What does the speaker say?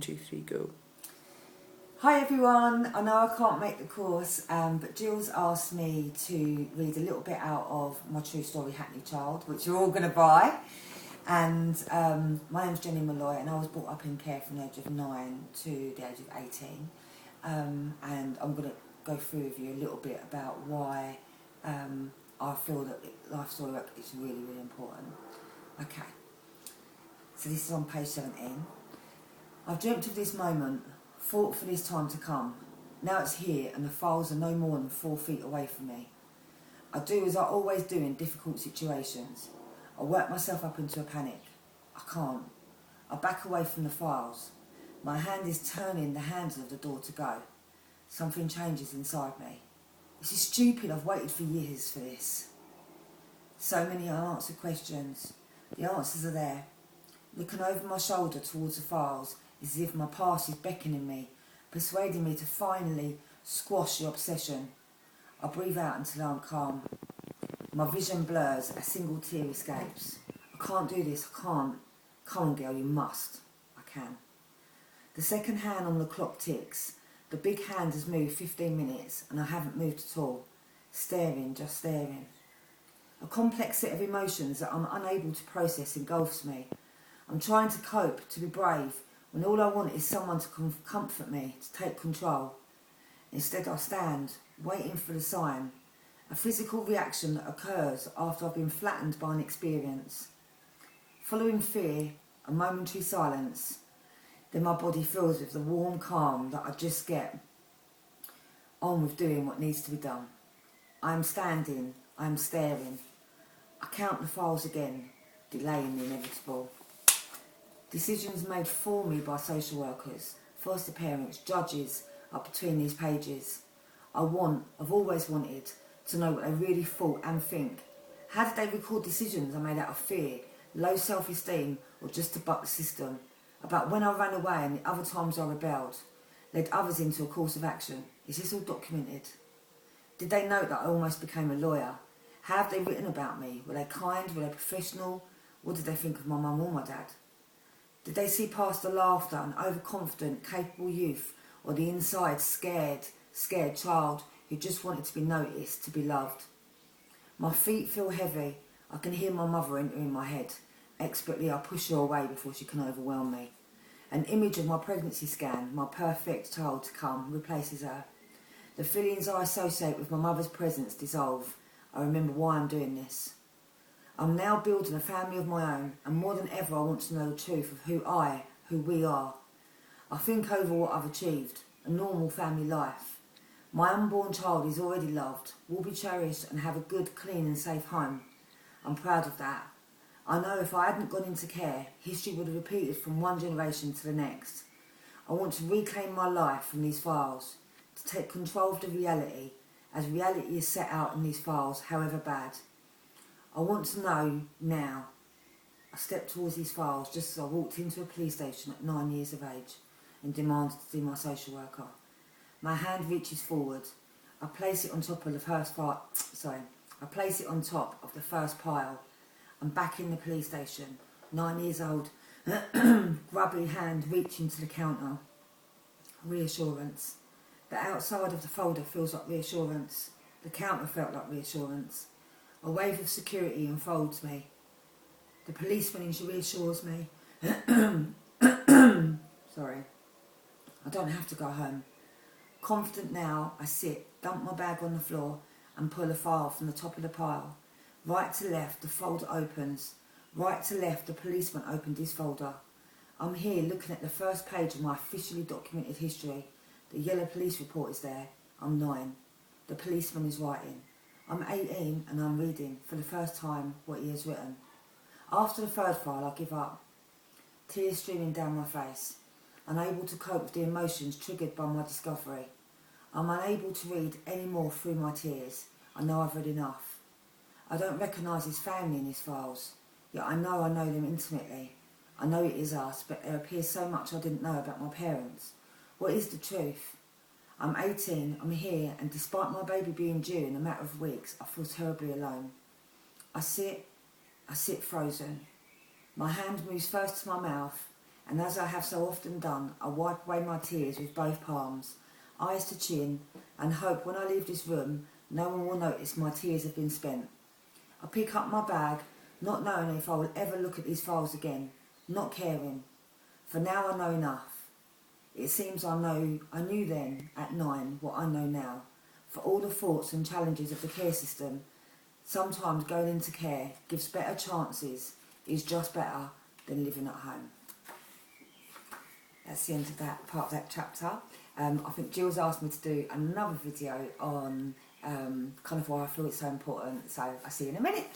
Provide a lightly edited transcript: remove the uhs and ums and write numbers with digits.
2, 3, go. Hi everyone, I know I can't make the course, but Jill's asked me to read a little bit out of my true story, Hackney Child, which you're all going to buy. And my name's Jenny Malloy, and I was brought up in care from the age of 9 to the age of 18. And I'm going to go through with you a little bit about why I feel that life story work is really, really important. Okay, so this is on page 17. I've dreamt of this moment, fought for this time to come. Now it's here, and the files are no more than 4 feet away from me. I do as I always do in difficult situations. I work myself up into a panic. I can't. I back away from the files. My hand is turning the handle of the door to go. Something changes inside me. This is stupid. I've waited for years for this. So many unanswered questions. The answers are there. Looking over my shoulder towards the files is as if my past is beckoning me, persuading me to finally squash the obsession. I breathe out until I'm calm. My vision blurs, a single tear escapes. I can't do this, I can't. Come on girl, you must. I can. The second hand on the clock ticks. The big hand has moved 15 minutes and I haven't moved at all. Staring, just staring. A complex set of emotions that I'm unable to process engulfs me. I'm trying to cope, to be brave, when all I want is someone to comfort me, to take control. Instead I stand, waiting for the sign, a physical reaction that occurs after I've been flattened by an experience. Following fear, a momentary silence, then my body fills with the warm calm that I just get on with doing what needs to be done. I am standing, I am staring. I count the files again, delaying the inevitable. Decisions made for me by social workers, foster parents, judges are between these pages. I've always wanted to know what they really thought and think. How did they record decisions I made out of fear, low self-esteem, or just to buck the system? About when I ran away and the other times I rebelled, led others into a course of action. Is this all documented? Did they note that I almost became a lawyer? How have they written about me? Were they kind? Were they professional? What did they think of my mum or my dad? Did they see past the laughter and overconfident, capable youth, or the inside scared child who just wanted to be noticed, to be loved? My feet feel heavy. I can hear my mother entering my head. Expertly I push her away before she can overwhelm me. An image of my pregnancy scan, my perfect child to come, replaces her. The feelings I associate with my mother's presence dissolve. I remember why I'm doing this. I'm now building a family of my own, and more than ever I want to know the truth of who we are. I think over what I've achieved, a normal family life. My unborn child is already loved, will be cherished and have a good, clean and safe home. I'm proud of that. I know if I hadn't gone into care, history would have repeated from one generation to the next. I want to reclaim my life from these files, to take control of the reality, as reality is set out in these files, however bad. I want to know now. I stepped towards these files just as I walked into a police station at 9 years of age and demanded to see my social worker. My hand reaches forward. I place it on top of the first pile. I'm back in the police station, 9 years old, grubby hand reaching to the counter. Reassurance. The outside of the folder feels like reassurance. The counter felt like reassurance. A wave of security enfolds me. The policeman reassures me. Sorry. I don't have to go home. Confident now, I sit, dump my bag on the floor and pull a file from the top of the pile. Right to left, the folder opens. Right to left, the policeman opened his folder. I'm here looking at the first page of my officially documented history. The yellow police report is there. I'm 9. The policeman is writing. I'm 18 and I'm reading, for the first time, what he has written. After the third file, I give up. Tears streaming down my face. Unable to cope with the emotions triggered by my discovery. I'm unable to read any more through my tears. I know I've read enough. I don't recognise his family in his files, yet I know them intimately. I know it is us, but there appears so much I didn't know about my parents. What is the truth? I'm 18, I'm here, and despite my baby being due in a matter of weeks, I feel terribly alone. I sit frozen. My hand moves first to my mouth, and as I have so often done, I wipe away my tears with both palms, eyes to chin, and hope when I leave this room, no one will notice my tears have been spent. I pick up my bag, not knowing if I will ever look at these files again, not caring. For now I know enough. It seems I knew then, at 9, what I know now. For all the thoughts and challenges of the care system, sometimes going into care gives better chances, is just better than living at home. That's the end of that part of that chapter. I think Jill's asked me to do another video on kind of why I feel it's so important, so I'll see you in a minute.